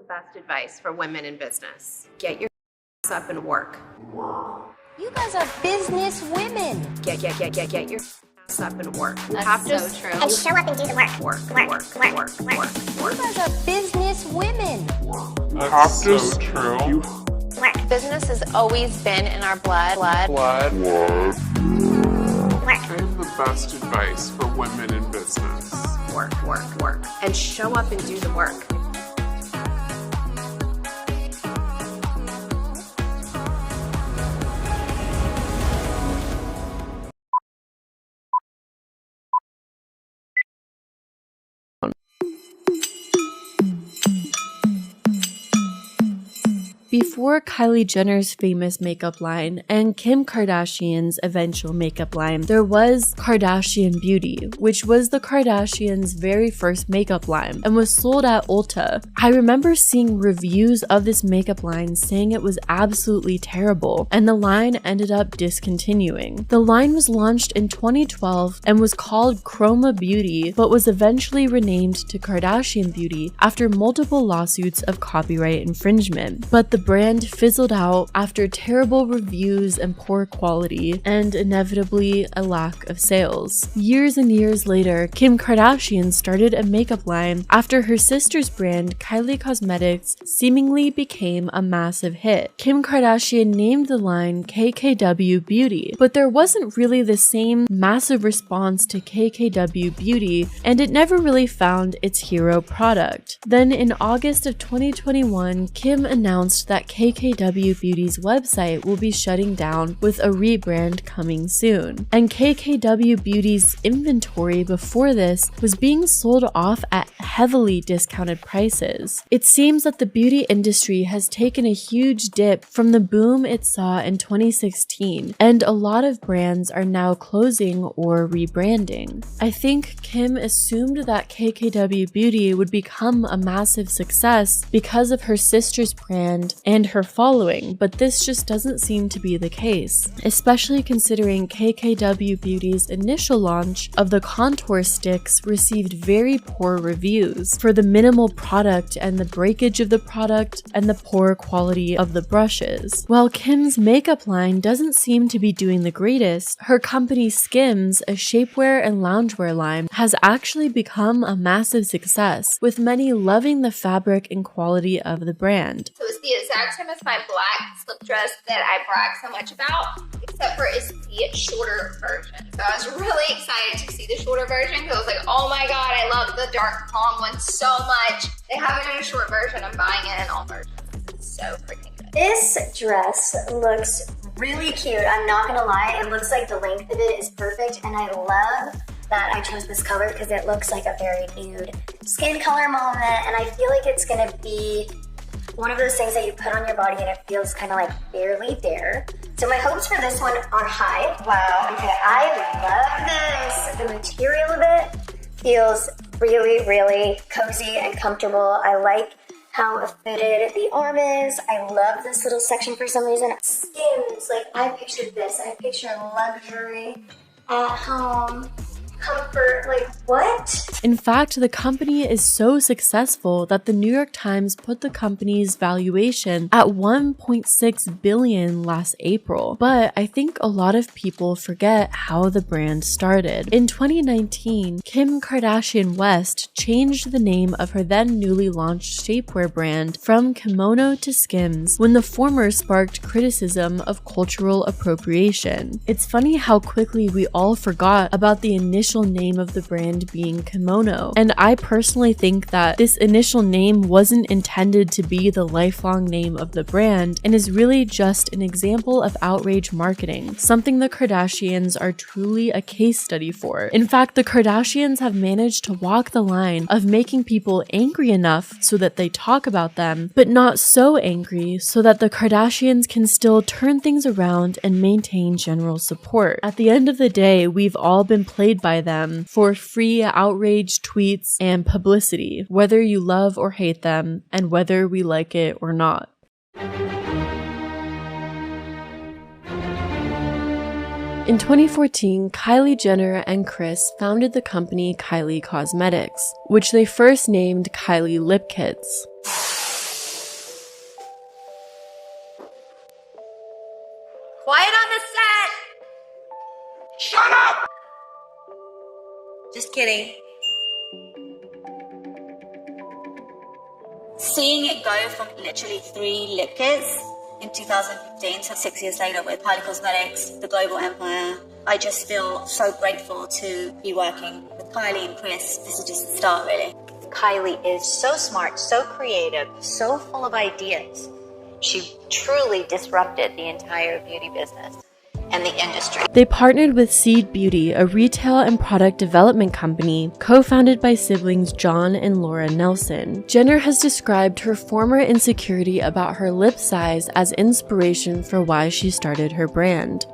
best advice for women in business. Get your ass up and work. You guys are business women. Get your ass up and work. That's so true. And show up and do the work. Work. You guys are business women. That's so true. Work. Business has always been in our blood. Work. I have the best advice for women in business. Work. And show up and do the work. Before Kylie Jenner's famous makeup line and Kim Kardashian's eventual makeup line, there was Kardashian Beauty, which was the Kardashians' very first makeup line and was sold at Ulta. I remember seeing reviews of this makeup line saying it was absolutely terrible, and the line ended up discontinuing. The line was launched in 2012 and was called Chroma Beauty, but was eventually renamed to Kardashian Beauty after multiple lawsuits of copyright infringement. But the brand fizzled out after terrible reviews and poor quality, and inevitably a lack of sales. Years and years later, Kim Kardashian started a makeup line after her sister's brand, Kylie Cosmetics, seemingly became a massive hit. Kim Kardashian named the line KKW Beauty, but there wasn't really the same massive response to KKW Beauty, and it never really found its hero product. Then in August of 2021, Kim announced that KKW Beauty's website will be shutting down with a rebrand coming soon. And KKW Beauty's inventory before this was being sold off at heavily discounted prices. It seems that the beauty industry has taken a huge dip from the boom it saw in 2016, and a lot of brands are now closing or rebranding. I think Kim assumed that KKW Beauty would become a massive success because of her sister's brand and her following, but this just doesn't seem to be the case, especially considering KKW Beauty's initial launch of the contour sticks received very poor reviews for the minimal product and the breakage of the product and the poor quality of the brushes. While Kim's makeup line doesn't seem to be doing the greatest, her company Skims, a shapewear and loungewear line, has actually become a massive success, with many loving the fabric and quality of the brand. So it's the exact same as my black slip dress that I brag so much about, except for it's the shorter version. So I was really excited to see the shorter version because I was like, oh my god, I love the dark palm one so much. They have it in a short version. I'm buying it in all versions. It's so freaking good. This dress looks really cute. I'm not gonna lie. It looks like the length of it is perfect, and I love that I chose this color because it looks like a very nude skin color moment, and I feel like it's gonna be one of those things that you put on your body and it feels kind of like barely there. So my hopes for this one are high. Wow, okay, I love this. The material of it feels really, really cozy and comfortable. I like how fitted the arm is. I love this little section for some reason. Skims, like I pictured this. I picture luxury at home. Comfort, like what? In fact, the company is so successful that the New York Times put the company's valuation at $1.6 billion last April. But I think a lot of people forget how the brand started. In 2019, Kim Kardashian West changed the name of her then newly launched shapewear brand from Kimono to Skims when the former sparked criticism of cultural appropriation. It's funny how quickly we all forgot about the initial name of the brand being Kimono, and I personally think that this initial name wasn't intended to be the lifelong name of the brand and is really just an example of outrage marketing, something the Kardashians are truly a case study for. In fact, the Kardashians have managed to walk the line of making people angry enough so that they talk about them, but not so angry so that the Kardashians can still turn things around and maintain general support. At the end of the day, we've all been played by them for free outrage tweets and publicity, whether you love or hate them, and whether we like it or not. In 2014, Kylie Jenner and Kris founded the company Kylie Cosmetics, which they first named Kylie Lip Kits. Quiet on the set! Shut up! Just kidding. Seeing it go from literally 3 lip kits in 2015 to 6 years later with Kylie Cosmetics, the global empire, I just feel so grateful to be working with Kylie and Kris. This is just the start, really. Kylie is so smart, so creative, so full of ideas. She truly disrupted the entire beauty business and the industry. They partnered with Seed Beauty, a retail and product development company co-founded by siblings John and Laura Nelson. Jenner has described her former insecurity about her lip size as inspiration for why she started her brand.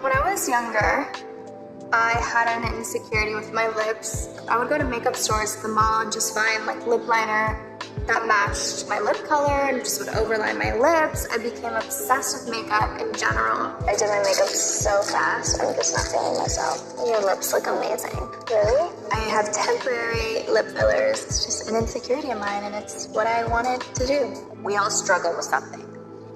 When I was younger, I had an insecurity with my lips. I would go to makeup stores at the mall and just find like lip liner that matched my lip color and just would overline my lips. I became obsessed with makeup in general. I did my makeup so fast, I'm just not feeling myself. Your lips look amazing. Really? I have temporary lip fillers. It's just an insecurity of mine and it's what I wanted to do. We all struggle with something.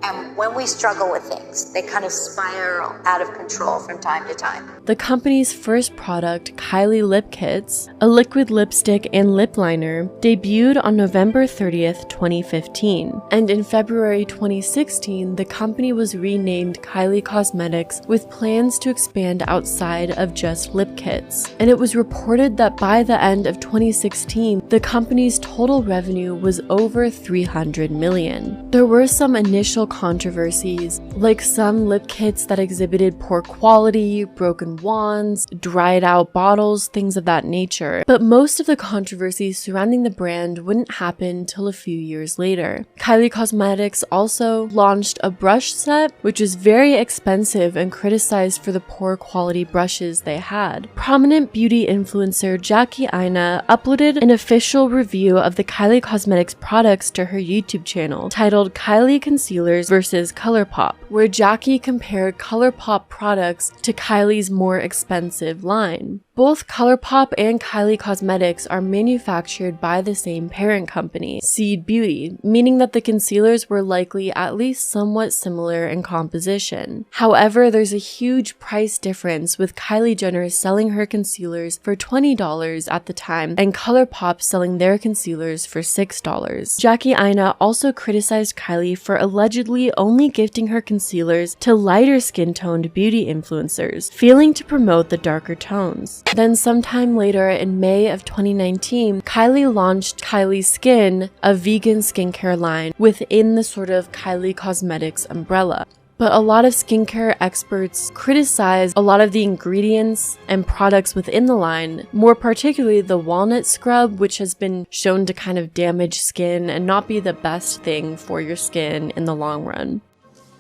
And when we struggle with things, they kind of spiral out of control from time to time. The company's first product, Kylie Lip Kits, a liquid lipstick and lip liner, debuted on November 30th, 2015. And in February 2016, the company was renamed Kylie Cosmetics with plans to expand outside of just lip kits. And it was reported that by the end of 2016, the company's total revenue was over $300 million. There were some initial controversies, like some lip kits that exhibited poor quality, broken wands, dried out bottles, things of that nature. But most of the controversies surrounding the brand wouldn't happen till a few years later. Kylie Cosmetics also launched a brush set, which was very expensive and criticized for the poor quality brushes they had. Prominent beauty influencer Jackie Aina uploaded an official review of the Kylie Cosmetics products to her YouTube channel, titled Kylie Concealers versus ColourPop, where Jackie compared ColourPop products to Kylie's more expensive line. Both ColourPop and Kylie Cosmetics are manufactured by the same parent company, Seed Beauty, meaning that the concealers were likely at least somewhat similar in composition. However, there's a huge price difference, with Kylie Jenner selling her concealers for $20 at the time and ColourPop selling their concealers for $6. Jackie Aina also criticized Kylie for allegedly only gifting her concealers to lighter skin-toned beauty influencers, failing to promote the darker tones. Then sometime later in May of 2019, Kylie launched Kylie Skin, a vegan skincare line within the sort of Kylie Cosmetics umbrella. But a lot of skincare experts criticize a lot of the ingredients and products within the line, more particularly the walnut scrub, which has been shown to kind of damage skin and not be the best thing for your skin in the long run.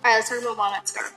Alright, let's talk about walnut scrub.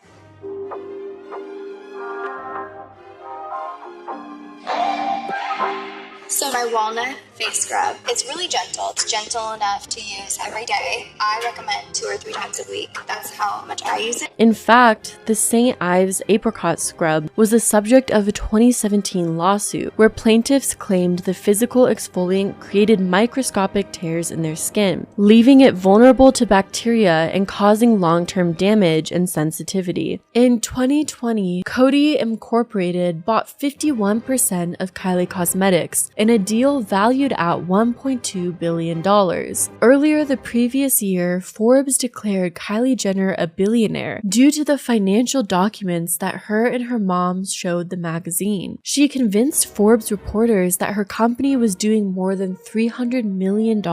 So my walnut face scrub, it's really gentle. It's gentle enough to use every day. I recommend 2 or 3 times a week. That's how much I use it. In fact, the St. Ives apricot scrub was the subject of a 2017 lawsuit where plaintiffs claimed the physical exfoliant created microscopic tears in their skin, leaving it vulnerable to bacteria and causing long-term damage and sensitivity. In 2020, Coty Incorporated bought 51% of Kylie Cosmetics in a deal valued at $1.2 billion. Earlier the previous year, Forbes declared Kylie Jenner a billionaire due to the financial documents that her and her mom showed the magazine. She convinced Forbes reporters that her company was doing more than $300 million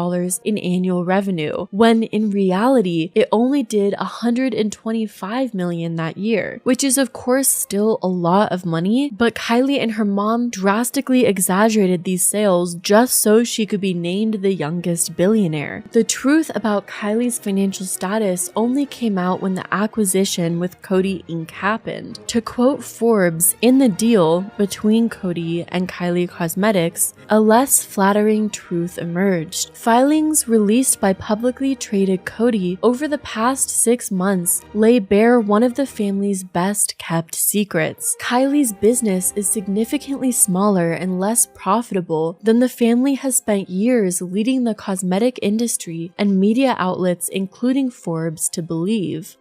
in annual revenue, when in reality, it only did $125 million that year, which is of course still a lot of money, but Kylie and her mom drastically exaggerated these sales just so she could be named the youngest billionaire. The truth about Kylie's financial status only came out when the acquisition with Coty Inc. happened. To quote Forbes, in the deal between Coty and Kylie Cosmetics, a less flattering truth emerged. Filings released by publicly traded Coty over the past 6 months lay bare one of the family's best kept secrets. Kylie's business is significantly smaller and less profitable notable, then the family has spent years leading the cosmetic industry and media outlets including Forbes to believe.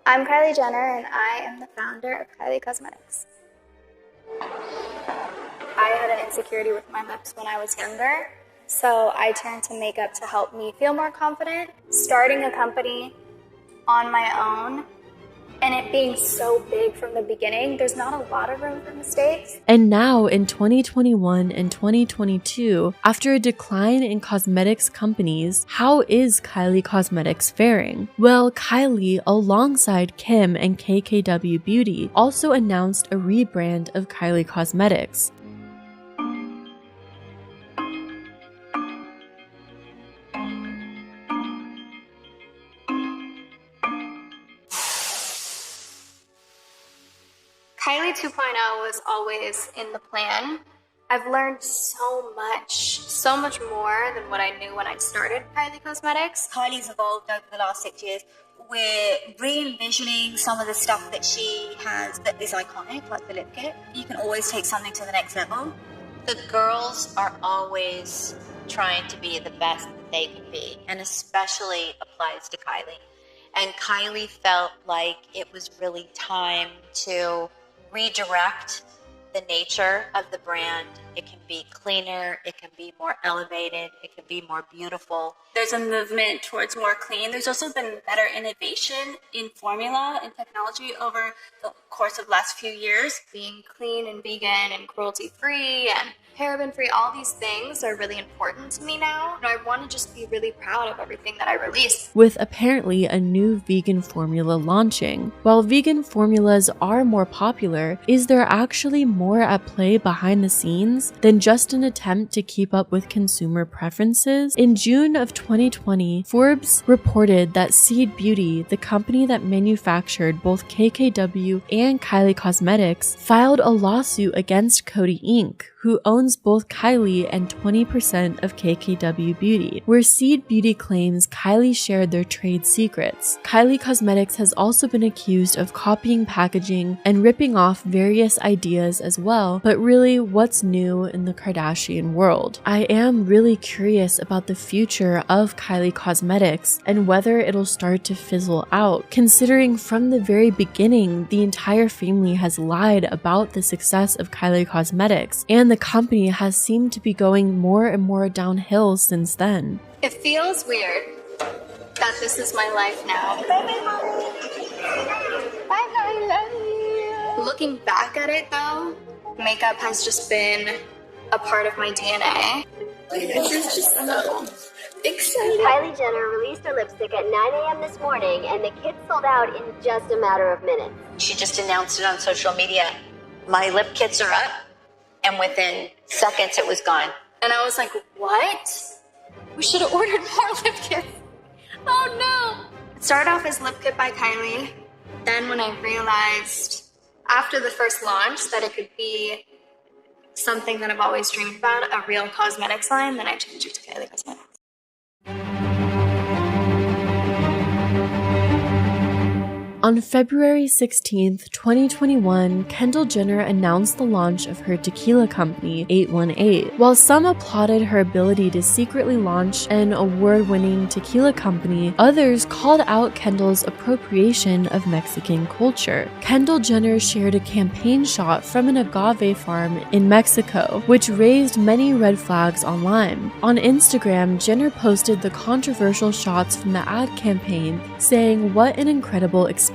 I'm Kylie Jenner and I am the founder of Kylie Cosmetics. I had an insecurity with my lips when I was younger, so I turned to makeup to help me feel more confident. Starting a company on my own and it being so big from the beginning, there's not a lot of room for mistakes. And now in 2021 and 2022, after a decline in cosmetics companies, how is Kylie Cosmetics faring? Well, Kylie, alongside Kim and KKW Beauty, also announced a rebrand of Kylie Cosmetics. Kylie 2.0 was always in the plan. I've learned so much more than what I knew when I started Kylie Cosmetics. Kylie's evolved over the last 6 years. We're re-envisioning some of the stuff that she has that is iconic, like the lip kit. You can always take something to the next level. The girls are always trying to be the best that they can be, and especially applies to Kylie. And Kylie felt like it was really time to redirect the nature of the brand. It can be cleaner, it can be more elevated, it can be more beautiful. There's a movement towards more clean. There's also been better innovation in formula and technology over the course of the last few years. Being clean and vegan and cruelty-free and paraben-free, all these things are really important to me now. And I want to just be really proud of everything that I release. With apparently a new vegan formula launching. While vegan formulas are more popular, is there actually more at play behind the scenes than just an attempt to keep up with consumer preferences? In June of 2020, Forbes reported that Seed Beauty, the company that manufactured both KKW and Kylie Cosmetics, filed a lawsuit against Coty Inc., who owns both Kylie and 20% of KKW Beauty, where Seed Beauty claims Kylie shared their trade secrets. Kylie Cosmetics has also been accused of copying packaging and ripping off various ideas as well, but really, what's new in the Kardashian world? I am really curious about the future of Kylie Cosmetics and whether it'll start to fizzle out, considering from the very beginning, the entire family has lied about the success of Kylie Cosmetics, and the company has seemed to be going more and more downhill since then. It feels weird that this is my life now. I love you. Looking back at it though, makeup has just been a part of my DNA. This is just so exciting. Kylie Jenner released her lipstick at 9 a.m. this morning, and the kit sold out in just a matter of minutes. She just announced it on social media. My lip kits are up, and within seconds it was gone. And I was like, what? We should have ordered more lip kits. Oh no! It started off as lip kit by Kylie. Then when I realized after the first launch that it could be something that I've always dreamed about, a real cosmetics line, then I changed it to Kylie Cosmetics. On February 16th, 2021, Kendall Jenner announced the launch of her tequila company, 818. While some applauded her ability to secretly launch an award-winning tequila company, others called out Kendall's appropriation of Mexican culture. Kendall Jenner shared a campaign shot from an agave farm in Mexico, which raised many red flags online. On Instagram, Jenner posted the controversial shots from the ad campaign, saying, "What an incredible experience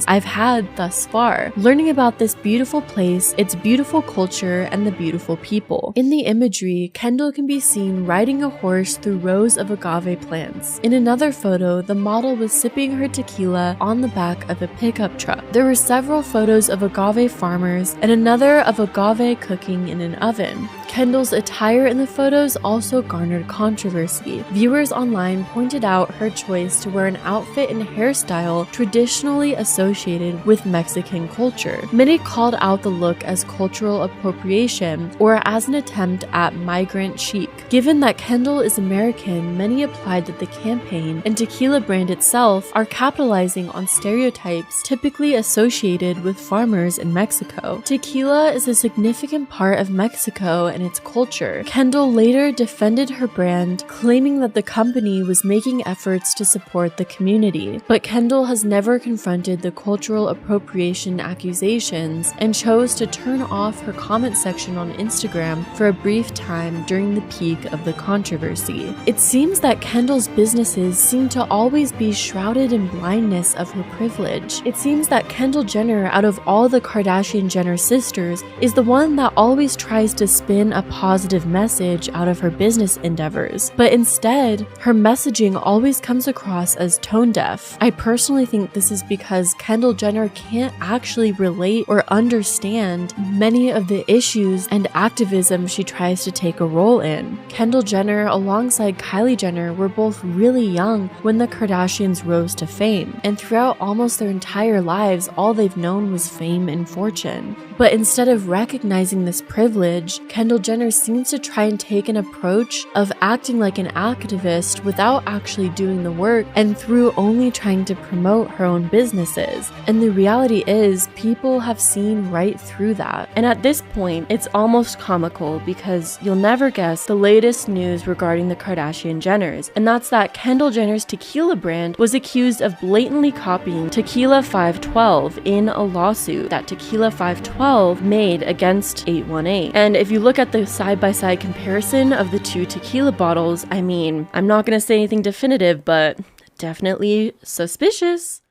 I've had thus far, learning about this beautiful place, its beautiful culture, and the beautiful people." In the imagery, Kendall can be seen riding a horse through rows of agave plants. In another photo, the model was sipping her tequila on the back of a pickup truck. There were several photos of agave farmers and another of agave cooking in an oven. Kendall's attire in the photos also garnered controversy. Viewers online pointed out her choice to wear an outfit and hairstyle traditionally associated with Mexican culture. Many called out the look as cultural appropriation or as an attempt at migrant chic. Given that Kendall is American, many applied that the campaign and tequila brand itself are capitalizing on stereotypes typically associated with farmers in Mexico. Tequila is a significant part of Mexico and its culture. Kendall later defended her brand, claiming that the company was making efforts to support the community. But Kendall has never confronted the cultural appropriation accusations and chose to turn off her comment section on Instagram for a brief time during the peak of the controversy. It seems that Kendall's businesses seem to always be shrouded in blindness of her privilege. It seems that Kendall Jenner, out of all the Kardashian Jenner sisters, is the one that always tries to spin a positive message out of her business endeavors. But instead, her messaging always comes across as tone deaf. I personally think this is because Kendall Jenner can't actually relate or understand many of the issues and activism she tries to take a role in. Kendall Jenner, alongside Kylie Jenner, were both really young when the Kardashians rose to fame, and throughout almost their entire lives, all they've known was fame and fortune. But instead of recognizing this privilege, Kendall Jenner seems to try and take an approach of acting like an activist without actually doing the work and through only trying to promote her own businesses. And the reality is, people have seen right through that. And at this point, it's almost comical because you'll never guess the latest news regarding the Kardashian Jenners, and that's that Kendall Jenner's tequila brand was accused of blatantly copying Tequila 512 in a lawsuit that Tequila 512 made against 818. And if you look at the side-by-side comparison of the two tequila bottles, I mean, I'm not gonna say anything definitive, but definitely suspicious.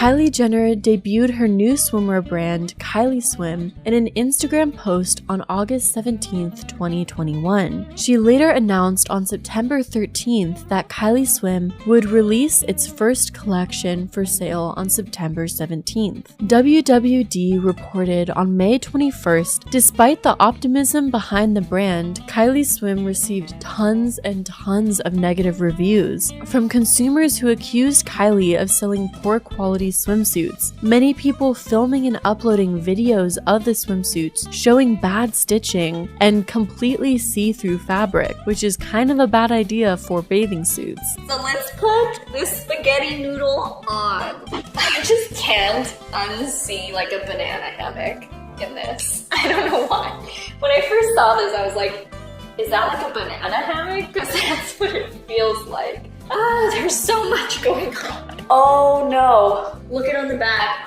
Kylie Jenner debuted her new swimwear brand, Kylie Swim, in an Instagram post on August 17th, 2021. She later announced on September 13th that Kylie Swim would release its first collection for sale on September 17th. WWD reported on May 21st, despite the optimism behind the brand, Kylie Swim received tons and tons of negative reviews from consumers who accused Kylie of selling poor quality swimsuits. Many people filming and uploading videos of the swimsuits showing bad stitching and completely see-through fabric, which is kind of a bad idea for bathing suits. So let's put this spaghetti noodle on. I just can't unsee like a banana hammock in this. I don't know why. When I first saw this, I was like, is that like a banana hammock? Because that's what it feels like. Ah, there's so much going on. Oh no. Look at on the back.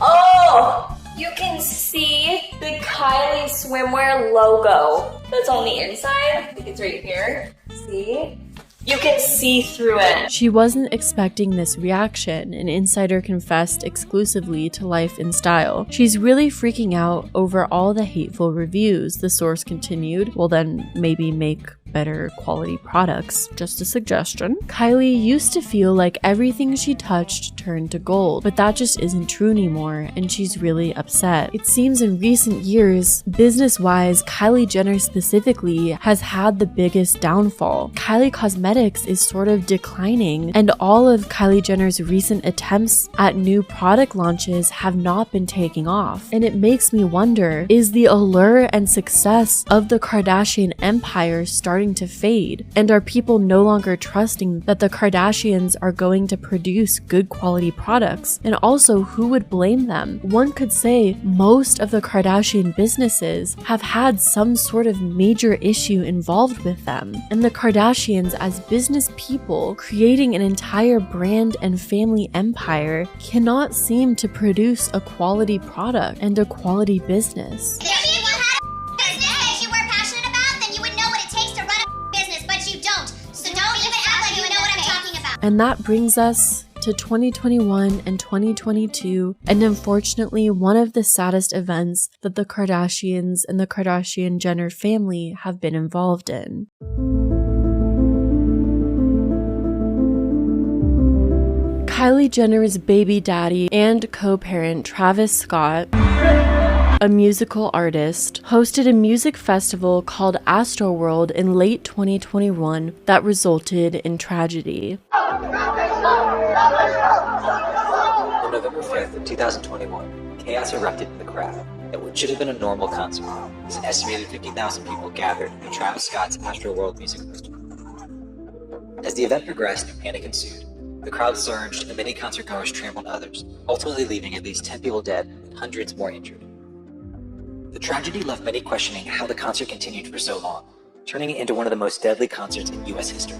Oh! You can see the Kylie swimwear logo that's on the inside. I think it's right here. See? You can see through it. She wasn't expecting this reaction, an insider confessed exclusively to Life in Style. She's really freaking out over all the hateful reviews, the source continued. Well, then maybe make better quality products. Just a suggestion. Kylie used to feel like everything she touched turned to gold, but that just isn't true anymore, and she's really upset. It seems in recent years, business-wise, Kylie Jenner specifically has had the biggest downfall. Kylie Cosmetics is sort of declining, and all of Kylie Jenner's recent attempts at new product launches have not been taking off. And it makes me wonder, is the allure and success of the Kardashian empire starting to fade? And are people no longer trusting that the Kardashians are going to produce good quality products? And also, who would blame them? One could say most of the Kardashian businesses have had some sort of major issue involved with them. And the Kardashians, as business people creating an entire brand and family empire, cannot seem to produce a quality product and a quality business. And that brings us to 2021 and 2022, and unfortunately one of the saddest events that the Kardashians and the Kardashian Jenner family have been involved in. Kylie Jenner's baby daddy and co-parent Travis Scott, a musical artist, hosted a music festival called Astroworld in late 2021 that resulted in tragedy. On November 5th of 2021, chaos erupted in the crowd at what should have been a normal concert, as an estimated 50,000 people gathered at Travis Scott's Astroworld Music Festival. As the event progressed and panic ensued, The crowd surged and many concert goers trampled others, ultimately leaving at least 10 people dead and hundreds more injured. The tragedy left many questioning how the concert continued for so long, turning it into one of the most deadly concerts in US history.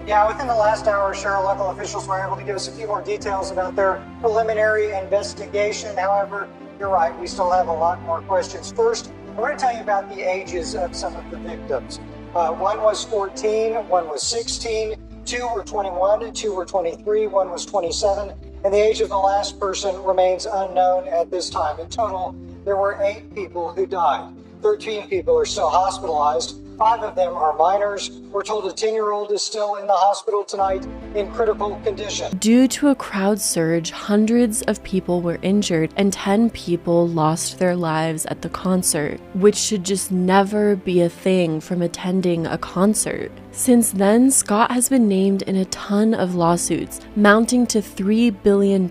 Yeah, within the last hour, Cheryl, local officials were able to give us a few more details about their preliminary investigation. However, you're right, we still have a lot more questions. First, I want to tell you about the ages of some of the victims. One was 14, one was 16, two were 21, two were 23, one was 27, and the age of the last person remains unknown at this time. In total, there were 8 people who died. 13 people are still hospitalized. 5 of them are minors. We're told a 10-year-old is still in the hospital tonight in critical condition. Due to a crowd surge, hundreds of people were injured and 10 people lost their lives at the concert, which should just never be a thing from attending a concert. Since then, Scott has been named in a ton of lawsuits, mounting to $3 billion.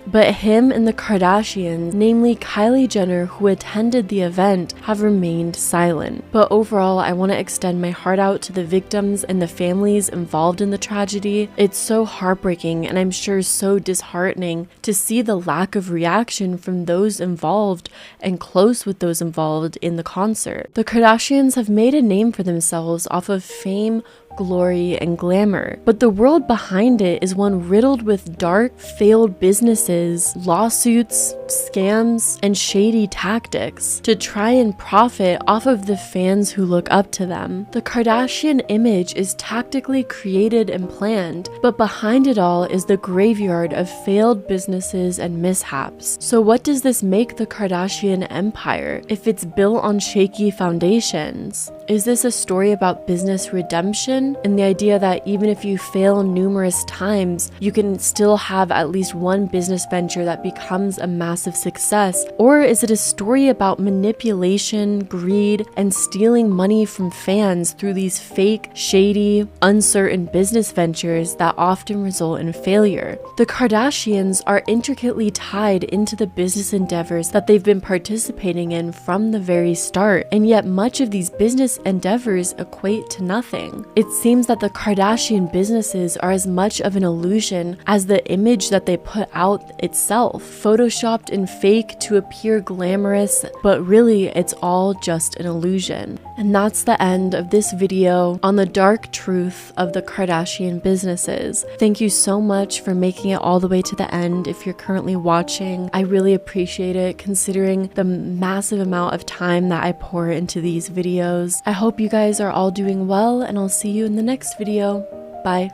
But him and the Kardashians, namely Kylie Jenner, who attended the event, have remained silent. But overall, I want to extend my heart out to the victims and the families involved in the tragedy. It's so heartbreaking and I'm sure so disheartening to see the lack of reaction from those involved and close with those involved in the concert. The Kardashians have made a name for themselves off of fame, glory, and glamour, but the world behind it is one riddled with dark, failed businesses, lawsuits, scams, and shady tactics to try and profit off of the fans who look up to them. The Kardashian image is tactically created and planned, but behind it all is the graveyard of failed businesses and mishaps. So what does this make the Kardashian empire if it's built on shaky foundations? Is this a story about business redemption and the idea that even if you fail numerous times, you can still have at least one business venture that becomes a massive success? Or is it a story about manipulation, greed, and stealing money from fans through these fake, shady, uncertain business ventures that often result in failure? The Kardashians are intricately tied into the business endeavors that they've been participating in from the very start, and yet much of these business endeavors equate to nothing. It seems that the Kardashian businesses are as much of an illusion as the image that they put out itself, photoshopped and fake to appear glamorous, but really it's all just an illusion. And that's the end of this video on the dark truth of the Kardashian businesses. Thank you so much for making it all the way to the end if you're currently watching. I really appreciate it considering the massive amount of time that I pour into these videos. I hope you guys are all doing well and I'll see you in the next video. Bye.